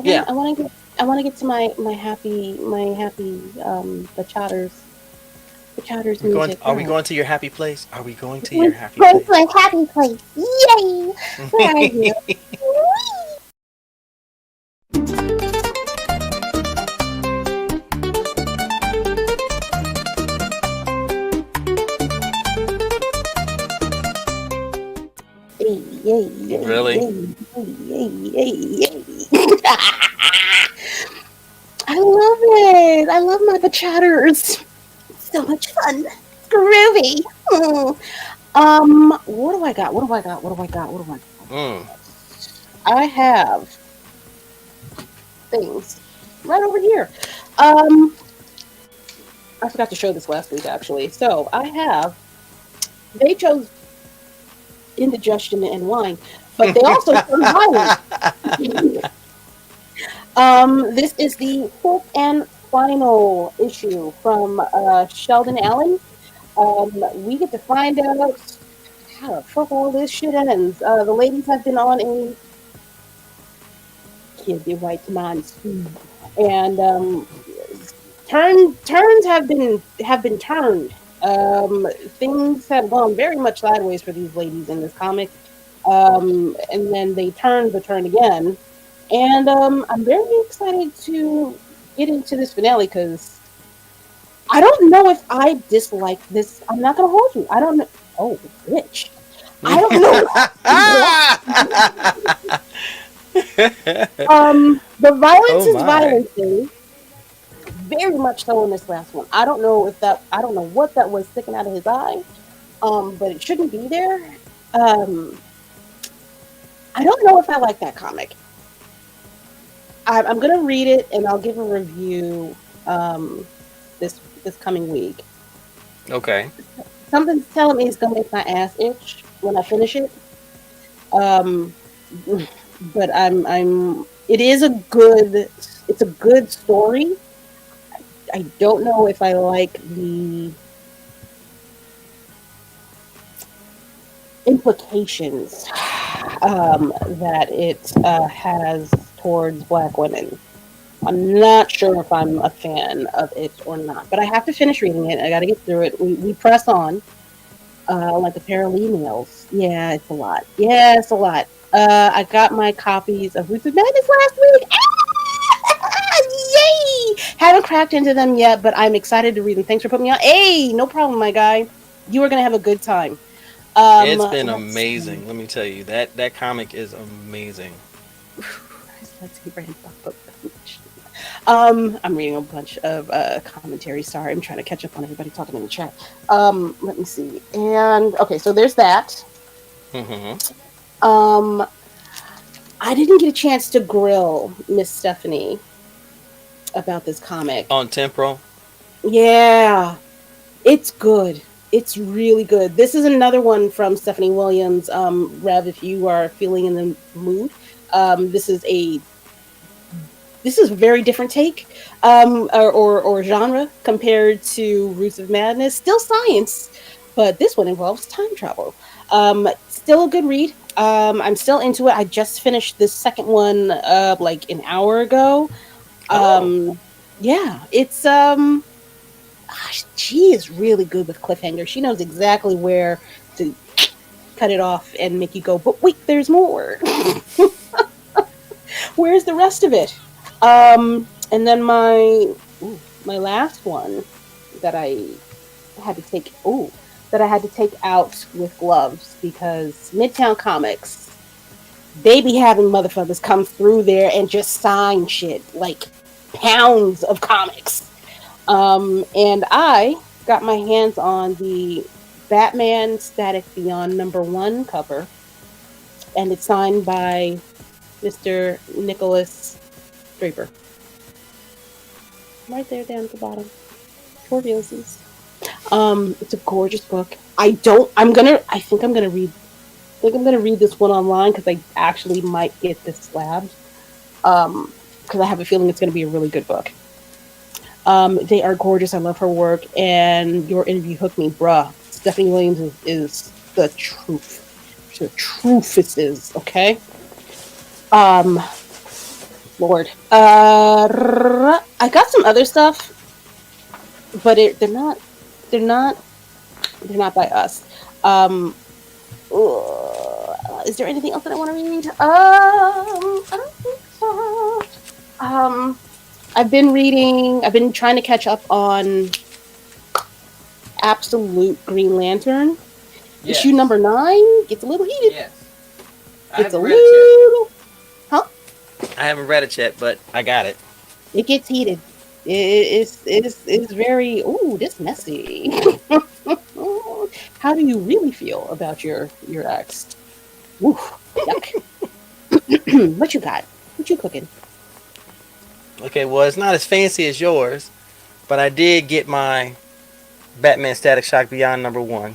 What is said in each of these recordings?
Yeah. I want to get to the chatters music. Are we Right. going to your happy place? Are we going to We're your happy going to place? a happy place. Yay! Right here. Yay, yay, yay, Really? yay, yay, yay, yay, yay. I love it. I love my chatters. It's so much fun. It's groovy. Hmm. What do I got? What do I got? What do I got? What do I Mm. got? I have things right over here. Um, I forgot to show this last week actually. So I have. They chose indigestion and wine, but they also chose violence. This is the fifth and final issue from Sheldon Allen. We get to find out how the fuck all this shit ends. The ladies have been on a kid the right mind speed, and turns have been turned. Things have gone very much sideways for these ladies in this comic. And then they turn the turn again. And I'm very excited to get into this finale because I don't know if I dislike this. I'm not gonna hold you. I don't know. Oh, bitch. I don't know. The violence Oh is my. violencing very much so in this last one. I don't know if that. I don't know what that was sticking out of his eye. But it shouldn't be there. Um, I don't know if I like that comic. I'm gonna read it and I'll give a review this coming week. Okay. Something's telling me it's gonna make my ass itch when I finish it. Um, but I'm it is a good it's a good story. I don't know if I like the implications that it has towards Black women. I'm not sure if I'm a fan of it or not, but I have to finish reading it. I got to get through it. We press on like a pair of emails. Yeah, it's a lot. Yeah, it's a lot. I got my copies of Roots of Madness last week. Yay! Haven't cracked into them yet, but I'm excited to read them. Thanks for putting me on. Hey, no problem, my guy. You are gonna have a good time. It's been Let's see. amazing. Let me tell you that comic is amazing. Let's see. Brand book. I'm reading a bunch of commentary. Sorry, I'm trying to catch up on everybody talking in the chat. Let me see. And okay, so there's that. Hmm. Um, I didn't get a chance to grill Miss Stephanie about this comic. On Temporal. Yeah, it's good. It's really good. This is another one from Stephanie Williams. Rev, if you are feeling in the mood, this is a very different take or genre compared to Roots of Madness. Still science, but this one involves time travel. Still a good read. I'm still into it. I just finished the second one like an hour ago. Oh. Um, yeah, it's she is really good with cliffhanger. She knows exactly where to cut it off and make you go, but wait, there's more. Where's the rest of it? And then my last one that I had to take that I had to take out with gloves because Midtown Comics they be having motherfuckers come through there and just sign shit like pounds of comics. And I got my hands on the Batman Static Beyond #1 cover, and it's signed by Mr. Nicholas Draper. Right there down at the bottom. For realsies. It's a gorgeous book. I think I'm gonna read this one online because I actually might get this slabbed. Because I have a feeling it's gonna be a really good book. They are gorgeous. I love her work, and your interview hooked me, bruh. Stephanie Williams is the truth. The truth it is, okay? Um, Lord. I got some other stuff, but they're not, they're not by us. Um, is there anything else that I want to read? I don't think so. Um, I've been reading. I've been trying to catch up on Absolute Green Lantern. Issue Yes. number 9 gets a little heated. Yes. I Gets a haven't read it yet. little, huh? I haven't read it yet, but I got it. It gets heated. It's very. Ooh, this messy. How do you really feel about your ex? Ooh, yuck. What you got? What you cooking? Okay, well, it's not as fancy as yours, but I did get my Batman Static Shock Beyond #1.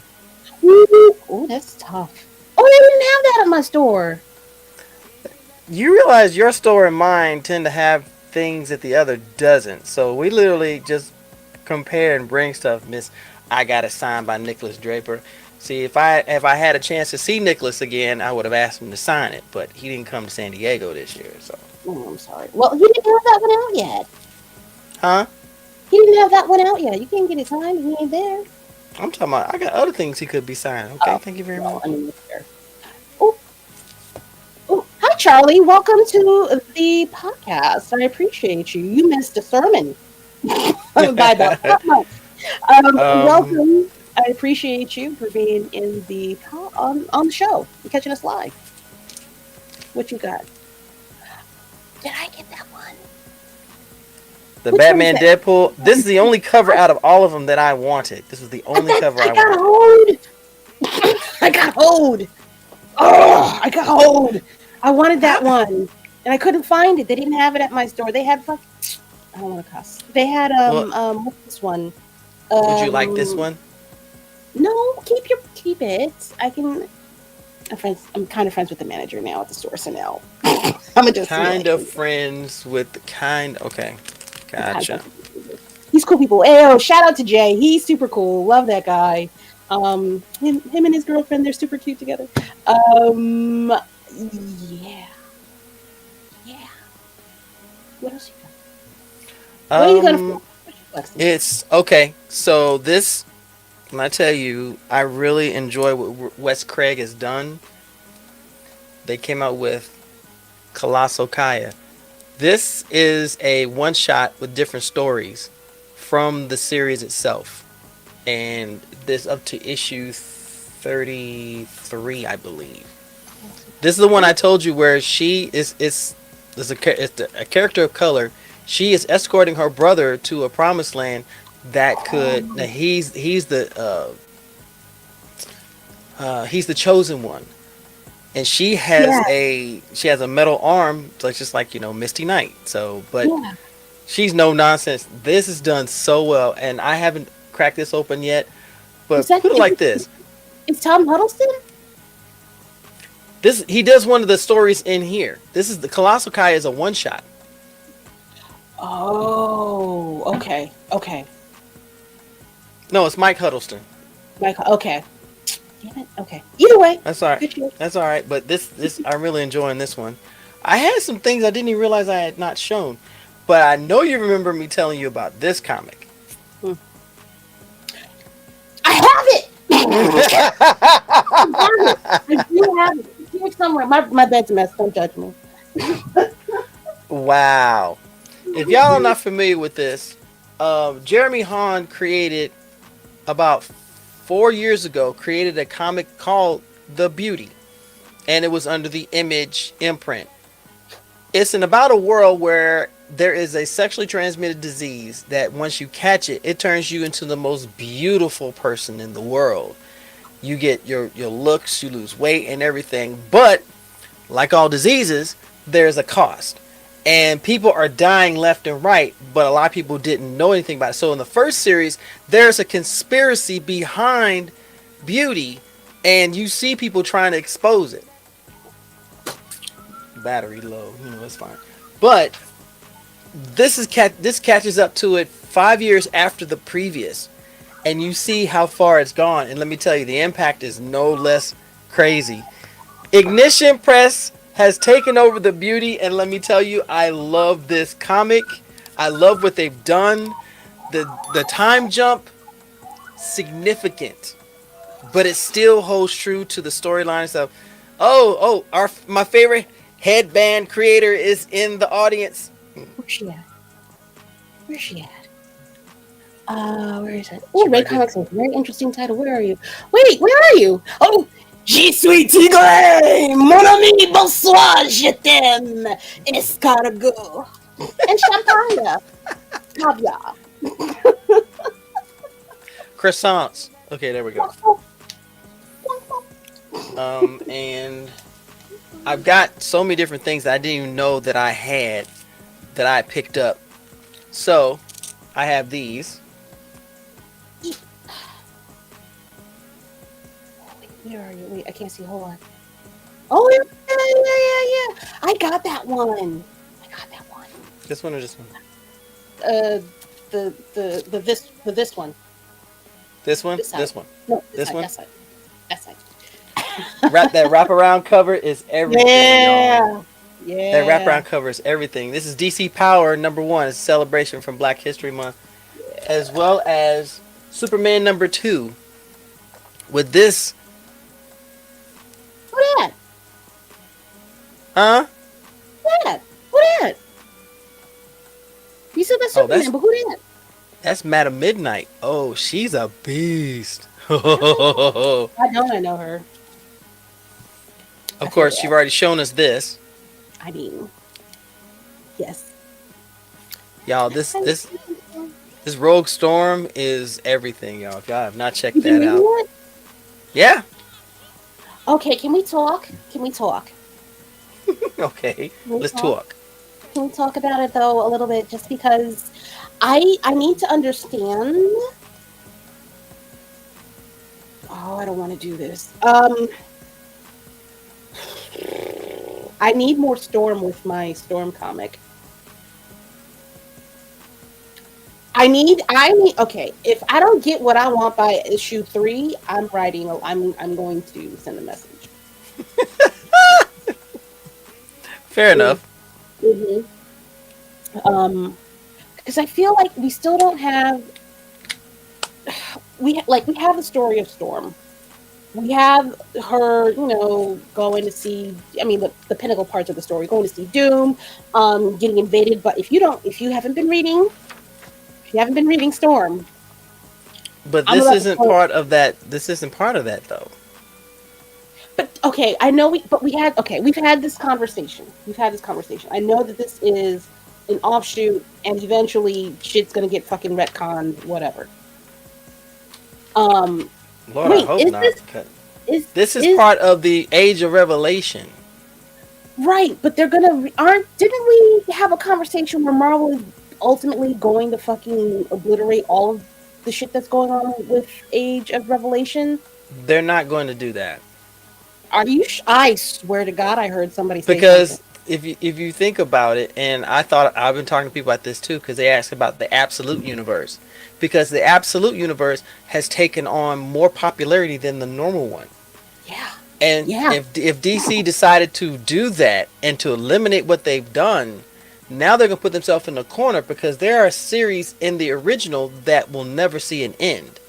Ooh, that's tough. Oh, I didn't have that at my store. You realize your store and mine tend to have things that the other doesn't. So we literally just compare and bring stuff. Miss, I got it signed by Nicholas Draper. See, if I had a chance to see Nicholas again, I would have asked him to sign it, but he didn't come to San Diego this year. So, Oh, I'm sorry. Well, you didn't have that one out yet. huh? He didn't have that one out yet. You can't get it signed. He ain't there. I'm talking about. I got other things he could be signing. Okay, Oh, thank you very well, I much. mean, it's there. Oh, oh, hi, Charlie. Welcome to the podcast. I appreciate you. You missed a sermon by about that much. um, Welcome. I appreciate you for being in the on the show and catching us live. What you got? Did I get that one? the Which one is Batman that? Deadpool. This is the only cover out of all of them that I wanted. This was the only cover I I got wanted. hold. I got hold. Oh, I got hold. I wanted that one, and I couldn't find it. They didn't have it at my store. They had I don't want to cuss. They had Well, what's this one? would you like this Um, one? no, keep it. I can. I'm kind of friends with the manager now at the store, so now I'm gonna just Kind like of friends with the kind. Okay, I'm kind of gotcha. friends with the He's cool people. Hey, oh, shout out to Jay. He's super cool. Love that guy. Him and his girlfriend, they're super cute together. Yeah, yeah. What else you got? What are you gonna Um, flex? What you flexing? it's okay. So this, when I tell you, I really enjoy what Wes Craig has done. They came out with Colossal Kaya. This is a one shot with different stories from the series itself, and this up to issue 33, I believe. This is the one I told you where she is a character of color. She is escorting her brother to a promised land that could. Now Oh, he's the chosen one, and yeah, she has a metal arm, so it's just like Misty Knight. So, but yeah. she's no nonsense. This is done so well, and I haven't cracked this open yet. Is But that put it like this: is Tom Huddleston? this he does one of the stories in here. This is the Colossal Kai is a one shot. Oh, okay, okay. No, it's Mike Huddleston. Michael, okay. Damn it. Okay. Either way, That's all right. good choice. That's all right. But this I'm really enjoying this one. I had some things I didn't even realize I had not shown, but I know you remember me telling you about this comic. Hmm. I have it. I have it. I do have it. It's here somewhere. My bed's a mess. Don't judge me. Wow. If y'all are not familiar with this, Jeremy Hahn created about 4 years ago created a comic called The Beauty, and it was under the Image imprint. It's about a world where there is a sexually transmitted disease that once you catch it, it turns you into the most beautiful person in the world. You get your looks, you lose weight and everything, but like all diseases, there's a cost. And people are dying left and right, but a lot of people didn't know anything about it. So in the first series, there's a conspiracy behind beauty, and you see people trying to expose it. Battery low, it's fine. But this catches up to it 5 years after the previous, and you see how far it's gone. And let me tell you, the impact is no less crazy. Ignition Press has taken over the beauty, and let me tell you, I love this comic. I love what they've done. The time jump, significant, but it still holds true to the storylines of, our my favorite headband creator is in the audience. Where's she at? Where's she at? Where is it? Oh, She Ray right there. Comics has a very interesting title. Where are you? Wait, where are you? Oh, Je suis tigre, mon ami, bonsoir, je t'aime, escargot, and champagne, caviar. Croissants. Okay, there we go. And I've got so many different things that I didn't even know that I had that I picked up. So I have these. Where are you? Wait, I can't see. Hold on. Oh, yeah. I got that one. This one or this one? Uh, the this one. This one? This side. This one. No, This one? That side. That side. That wraparound cover is everything, y'all. Yeah. That wraparound cover is everything. This is DC Power #1. It's a celebration from Black History Month, as well as Superman #2. With this, Who that? huh? Who that? You said that's Oh, Superman, that's but who that? that's Madam Midnight. Oh, she's a beast. I know her. Of course, you've already shown us this, I mean, yes. y'all. This Rogue Storm is everything, y'all. If y'all have not checked You been that reading out, it? yeah. Okay, can we talk? Okay, Can we let's talk? talk. Can we talk about it though a little bit, just because I need to understand. Oh, I don't want to do this. I need more Storm with my Storm comic. I need. Okay, if I don't get what I want by issue 3, I'm writing. I'm going to send a message. Fair enough. Mm-hmm. Because I feel like we still don't have. We have the story of Storm. We have her, going to see. I mean, the pinnacle parts of the story, going to see Doom, getting invaded. But if you haven't been reading Storm, But I'm this about to isn't quote. part of that. This isn't part of that, though. But okay, I know we've had this conversation. I know that this is an offshoot, and eventually shit's gonna get fucking retconned, whatever. Lord, I Wait, hope is not. this Because is this is is part of the Age of Revelation. right? But they're gonna aren't? Didn't we have a conversation where Marvel is ultimately going to fucking obliterate all of the shit that's going on with Age of Revelation? They're not going to do that. Are you? I swear to God, I heard somebody say something. Because if you think about it, and I've been talking to people about this too, because they ask about the absolute universe, because the absolute universe has taken on more popularity than the normal one. Yeah, And yeah. if DC decided to do that and to eliminate what they've done, now they're gonna put themselves in a corner because there are series in the original that will never see an end,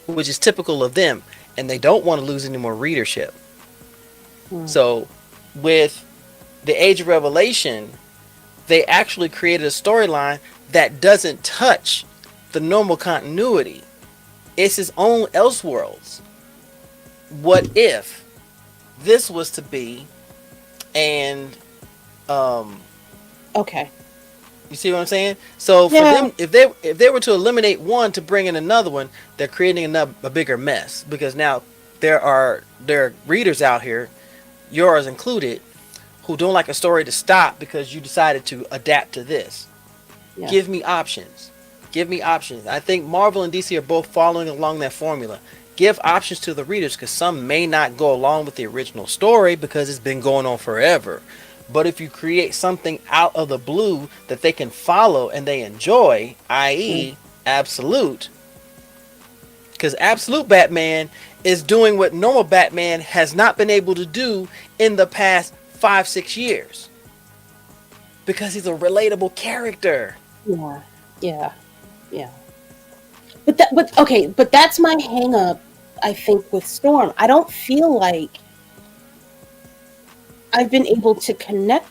which is typical of them, and they don't want to lose any more readership. So, with the Age of Revelation, they actually created a storyline that doesn't touch the normal continuity. It's its own Elseworlds. What if this was to be, and Okay. you see what I'm saying? So for Yeah. them, if they were to eliminate one to bring in another one, they're creating a bigger mess, because now there are readers out here, yours included, who don't like a story to stop because you decided to adapt to this. Yeah. Give me options. I think Marvel and DC are both following along that formula. Give options to the readers, because some may not go along with the original story because it's been going on forever. But if you create something out of the blue that they can follow and they enjoy, i.e., Absolute, because Absolute Batman is doing what normal Batman has not been able to do in the past 5-6 years because he's a relatable character. Yeah, yeah, yeah. But okay, but that's my hang up. I think with Storm, I don't feel like I've been able to connect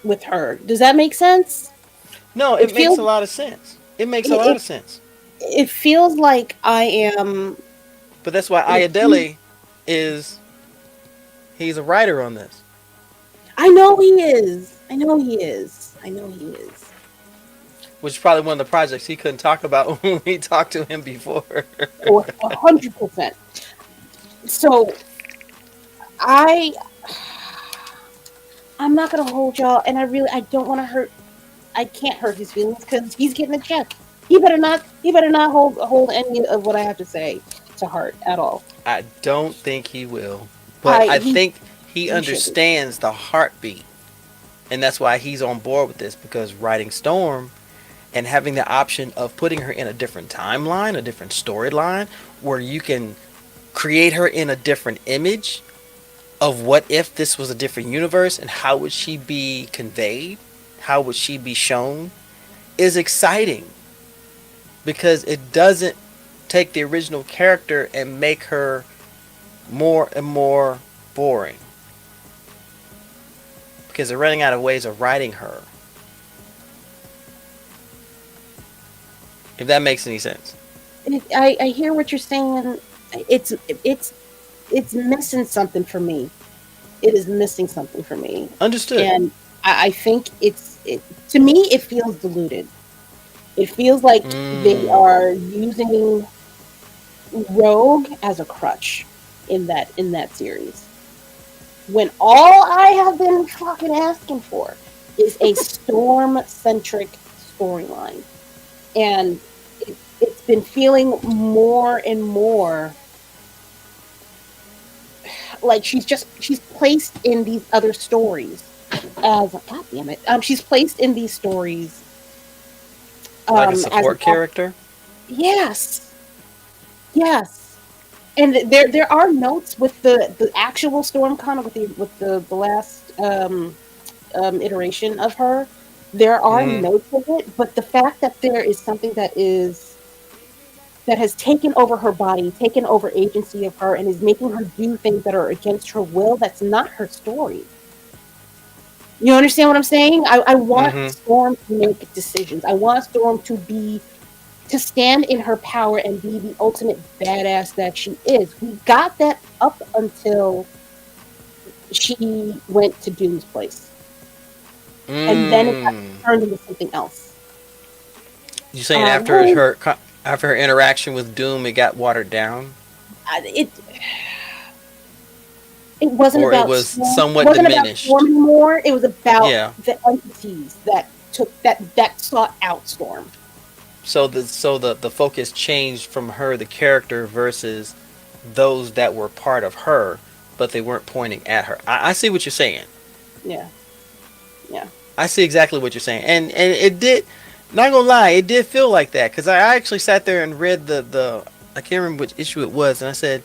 with her. Does that make sense? No, It it makes feels a lot of sense. It makes a lot it of sense. it feels like I am. But that's why Ayadele is he's a writer on this, I know he is. I know he is. I know he is. which is probably one of the projects he couldn't talk about when we talked to him before. Or 100%. So I I'm not gonna hold y'all, and I don't want to hurt. I can't hurt his feelings because he's getting a check. He better not. He better not hold any of what I have to say to heart at all. I don't think he will, but I I think he he shouldn't. understands the heartbeat, and that's why he's on board with this because writing Storm and having the option of putting her in a different timeline, a different storyline, where you can create her in a different image of what if this was a different universe and how would she be conveyed, how would she be shown, is exciting because it doesn't take the original character and make her more and more boring because they're running out of ways of writing her. If that makes any sense. I hear what you're saying. It's it's it's missing something for me. It is missing something for me, Understood. and I think to me it feels diluted. It feels like they Mm. are using Rogue as a crutch in that series. When all I have been fucking asking for is a Storm centric storyline, and it's been feeling more and more like she's placed in these other stories as god damn it she's placed in these stories Like a as an support character? yes, yes. And there are notes with the actual Storm comic with the last iteration of her. There are Mm. notes of it, but the fact that there is something that has taken over her body, taken over agency of her, and is making her do things that are against her will, that's not her story. You understand what I'm saying? I want Mm-hmm. Storm to make decisions. I want Storm to stand in her power and be the ultimate badass that she is. We got that up until she went to Doom's place, and then it got Mm. turned into something else. You saying Well, after her interaction with Doom, it got watered down, it wasn't or it about was Storm. It somewhat wasn't about diminished? Storm anymore. It was about Yeah. the entities that sought out Storm. So the focus changed from her, the character, versus those that were part of her, but they weren't pointing at her. I see what you're saying. Yeah, yeah. I see exactly what you're saying, and it did. Not gonna lie, it did feel like that because I actually sat there and read the I can't remember which issue it was, and I said,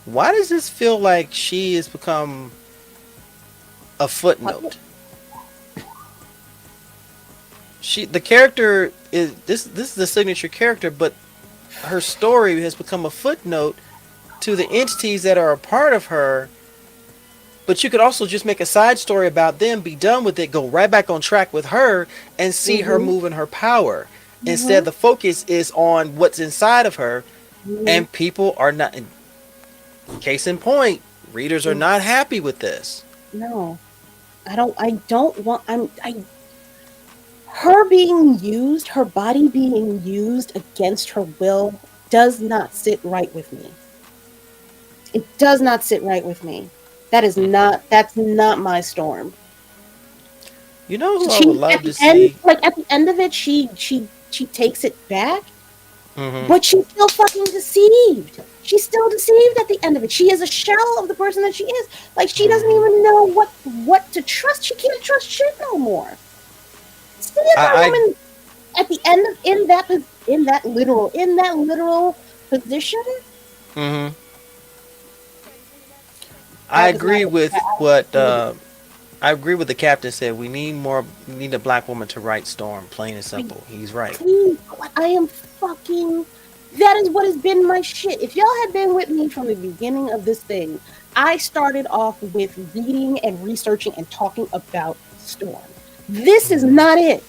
why does this feel like she has become a footnote? The character is this is the signature character, but her story has become a footnote to the entities that are a part of her. But you could also just make a side story about them, be done with it, go right back on track with her, and see her Mm-hmm. moving her power. Instead, Mm-hmm. the focus is on what's inside of her, Mm-hmm. and people are not. Case in point, readers are Mm-hmm. not happy with this. No, I don't. I don't want. I her being used, her body being used against her will, does not sit right with me. It does not sit right with me. Mm-mm. That's not my Storm. You know who I would She at love to the end, see? like at the end of it, she takes it back, Hmm. but she's still fucking deceived. She's still deceived at the end of it. She is a shell of the person that she is. Like she doesn't Hmm. even know what to trust. She can't trust shit no more. See if that I. woman at the end of in that literal position, Hmm. I I was not agree I with was what livid. I agree with the captain said. We need a black woman to write Storm. Plain and I simple. He's right. please, I am fucking. That is what has been my shit. If y'all had been with me from the beginning of this thing, I started off with reading and researching and talking about Storm. This is Mhm. not it.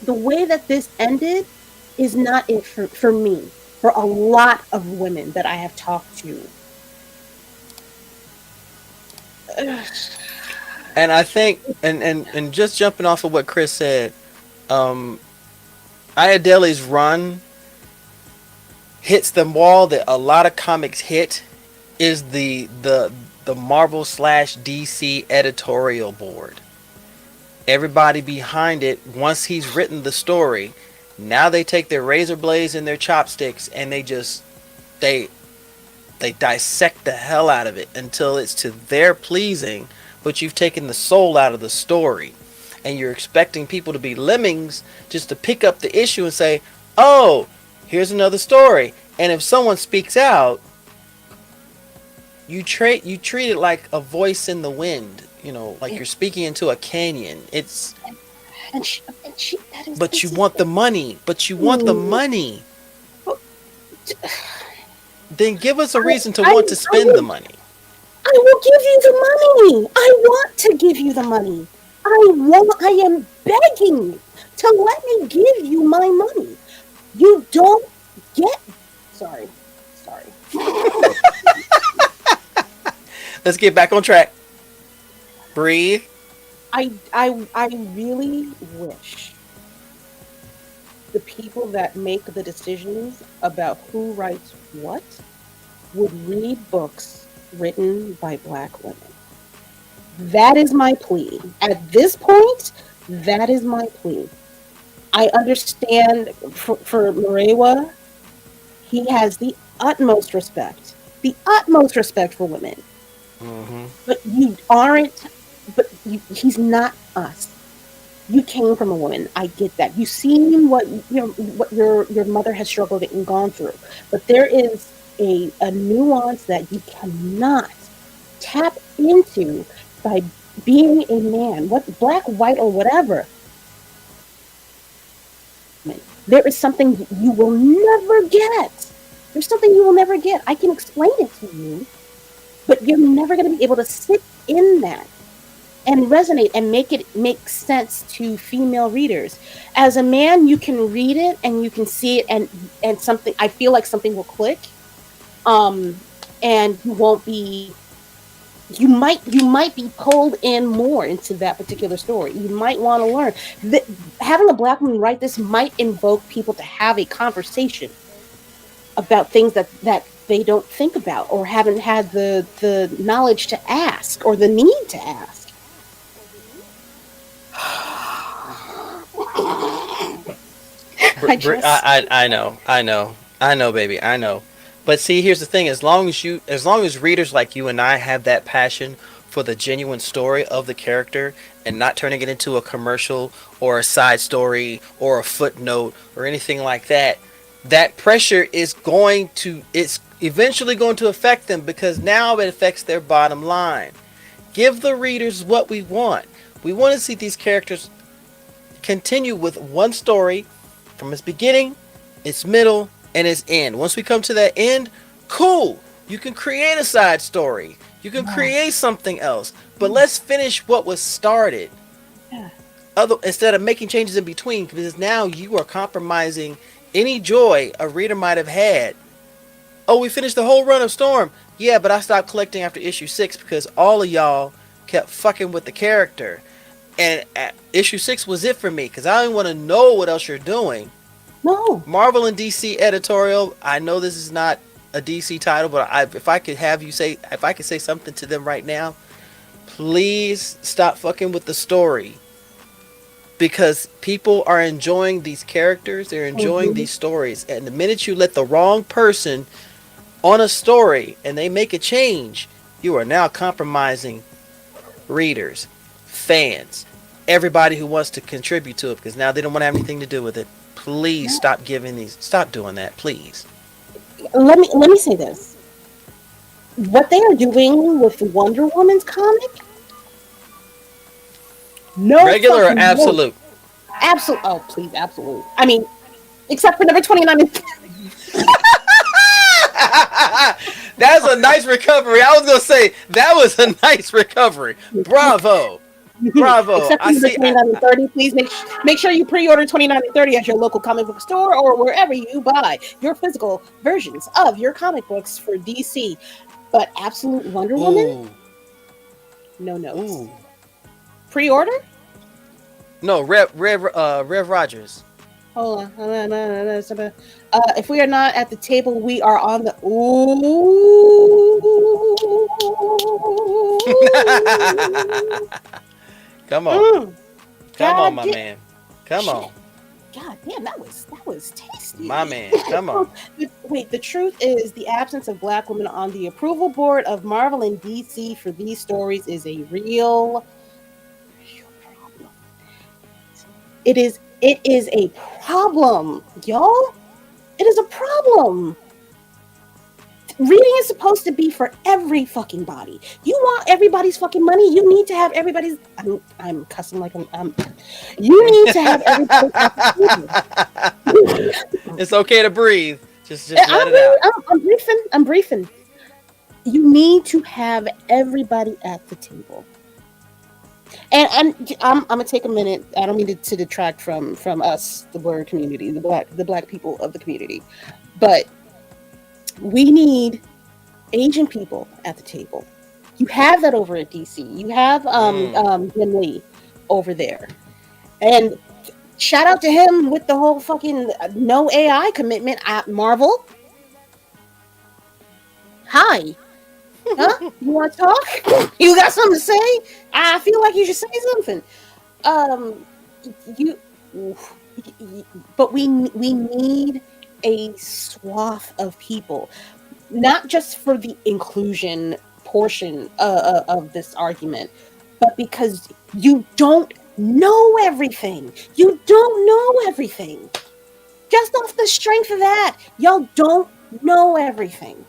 The way that this ended is not it for me. For a lot of women that I have talked to. And I think, and just jumping off of what Chris said, um, Ayadele's run hits the wall that a lot of comics hit is the Marvel slash DC editorial board. Everybody behind it, once he's written the story, now they take their razor blades and their chopsticks and they they dissect the hell out of it until it's to their pleasing, but you've taken the soul out of the story. And you're expecting people to be lemmings just to pick up the issue and say, "Oh, here's another story." And if someone speaks out, you treat it like a voice in the wind, like you're speaking into a canyon. It's And she that is but you this is want the money, but you want the mm, money. but Then give us a reason to I want to I spend the will money. I will give you the money. I want to give you the money. I am begging you to let me give you my money. You don't get sorry. Sorry. Let's get back on track. Breathe. I really wish the people that make the decisions about who writes what would read books written by black women. That is my plea. At this point, that is my plea. I understand for Murewa, he has the utmost respect for women. Mm-hmm. But you aren't, he's not us. You came from a woman. I get that. You've seen what your mother has struggled and gone through. But there is a nuance that you cannot tap into by being a man, what black, white, or whatever. There is something you will never get. There's something you will never get. I can explain it to you, but you're never going to be able to sit in that and resonate and make it make sense to female readers. As a man, you can read it and you can see it, and something. I feel like something will click, um, and you won't be. You might be pulled in more into that particular story. You might want to learn that having a black woman write this might invoke people to have a conversation about things that they don't think about or haven't had the knowledge to ask or the need to ask. I just I know, baby, I know. But see, here's the thing: as long as readers like you and I have that passion for the genuine story of the character and not turning it into a commercial or a side story or a footnote or anything like that, that pressure it's eventually going to affect them because now it affects their bottom line. Give the readers what we want. We want to see these characters continue with one story from its beginning, its middle, and its end. Once we come to that end, cool. You can create a side story. You can yeah, create something else. But let's finish what was started. yeah. Instead of making changes in between, because now you are compromising any joy a reader might have had. Oh, we finished the whole run of Storm. Yeah, but I stopped collecting after issue 6 because all of y'all kept fucking with the character. And issue 6 was it for me because I didn't want to know what else you're doing. No, Marvel and DC editorial. I know this is not a DC title, but if I could if I could say something to them right now, please stop fucking with the story because people are enjoying these characters. They're enjoying hmm these stories, and the minute you let the wrong person on a story and they make a change, you are now compromising readers, fans, everybody who wants to contribute to it because now they don't want to have anything to do with it. Please stop doing that, please. let me say this. What they are doing with Wonder Woman's comic, No Regular or fucking way. absolute? Absolute. Oh, please, absolute. I mean, except for number 29 and That's a nice recovery. I was gonna say that was a nice recovery. Bravo, bravo. except for I number see. 29 and 30. Please make sure you pre-order 29 and 30 at your local comic book store or wherever you buy your physical versions of your comic books for DC. But Absolute Wonder Woman, Ooh, no notes. ooh. Pre-order? No, Rev Rogers. Hold on. If we are not at the table, we are on the. Ooh. Come on, come on, God my damn. man. Come Shit. on, God damn, that was tasty. my man. Come on. Wait, the truth is the absence of black women on the approval board of Marvel and DC for these stories is a real problem. It is a problem, y'all. It is a problem. Reading is supposed to be for every fucking body. You want everybody's fucking money. You need to have everybody's. I'm cussing like I'm. You need to have everybody at the table. It's okay to breathe. Just let I'm, it out. I'm briefing. I'm briefing. You need to have everybody at the table. And I'm gonna take a minute. I don't mean to detract from us, the Blerd community, the black people of the community, but we need Asian people at the table. You have that over at DC. You have Jim Lee over there, and shout out to him with the whole fucking no AI commitment at Marvel. Hi. Huh? You want to talk? You got something to say? I feel like you should say something. Um, you, but we need a swath of people, not just for the inclusion portion of this argument, but because you don't know everything. You don't know everything. Just off the strength of that, y'all don't know everything.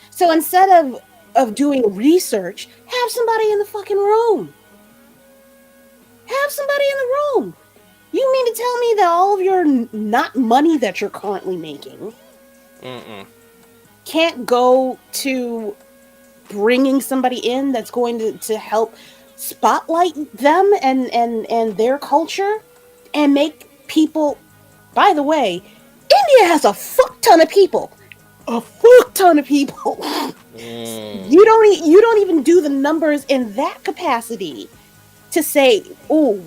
So instead of doing research, have somebody in the fucking room. Have somebody in the room. You mean to tell me that all of your not money that you're currently making can't go to bringing somebody in that's going to help spotlight them and their culture and make people. By the way, India has a fuck ton of people. A fuck ton of people. You don't even do the numbers in that capacity to say, oh,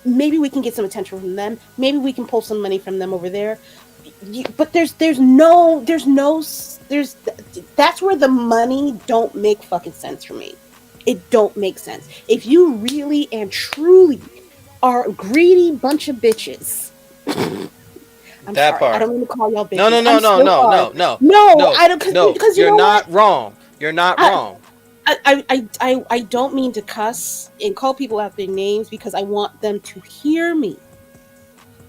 maybe we can get some attention from them. Maybe we can pull some money from them over there. But that's where the money don't make fucking sense for me. It don't make sense. If you really and truly are a greedy bunch of bitches. I'm That sorry. part. I don't want to call y'all bitches. No. No, I don't. No, Because you're you know not what? wrong. You're not wrong. I don't mean to cuss and call people out their names because I want them to hear me.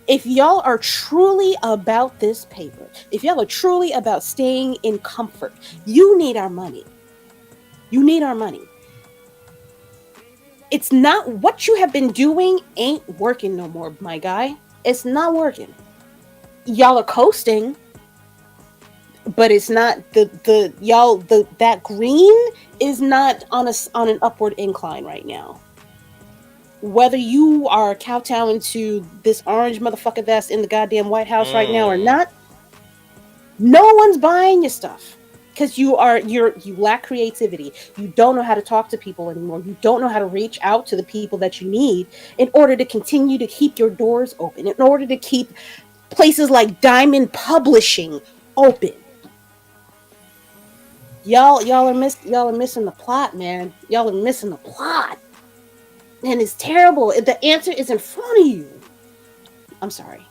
If y'all are truly about this paper, if y'all are truly about staying in comfort, you need our money. You need our money. It's not what you have been doing ain't working no more, my guy. It's not working. Y'all are coasting, but it's not that green is not on an upward incline right now. Whether you are kowtowing to this orange motherfucker that's in the goddamn White House right now or not, no one's buying your stuff because you lack creativity. You don't know how to talk to people anymore. You don't know how to reach out to the people that you need in order to continue to keep your doors open, in order to keep places like Diamond Publishing open. Y'all are missing the plot, man. Y'all are missing the plot. And it's terrible. The answer is in front of you. I'm sorry.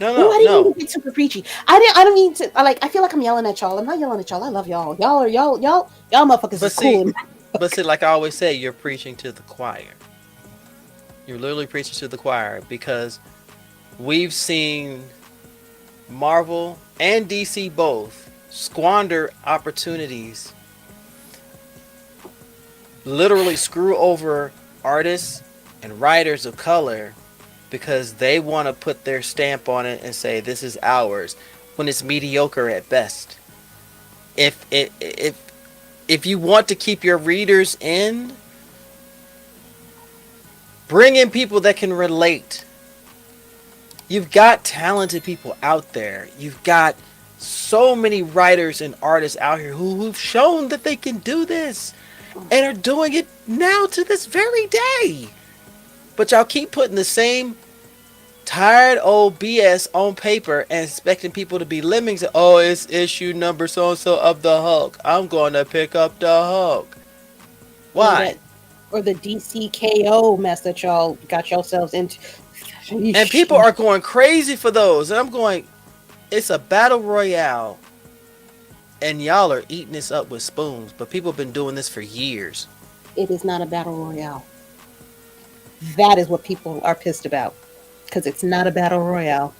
No. I didn't mean to get super preachy. I don't mean to. I feel like I'm yelling at y'all. I'm not yelling at y'all. I love y'all. Y'all motherfuckers is cool. But see, like I always say, you're preaching to the choir. You're literally preaching to the choir because we've seen Marvel and DC both squander opportunities, literally screw over artists and writers of color because they want to put their stamp on it and say this is ours when it's mediocre at best. If you want to keep your readers in, bring in people that can relate. You've got talented people out there. You've got so many writers and artists out here who've shown that they can do this and are doing it now to this very day. But y'all keep putting the same tired old BS on paper and expecting people to be lemmings. Oh, it's issue number so and so of the Hulk. I'm going to pick up the Hulk. Or Why? that, or the DCKO mess that y'all got yourselves into. And people are going crazy for those. And I'm going, it's a battle royale. And y'all are eating this up with spoons. But people have been doing this for years. It is not a battle royale. That is what people are pissed about. Because it's not a battle royale.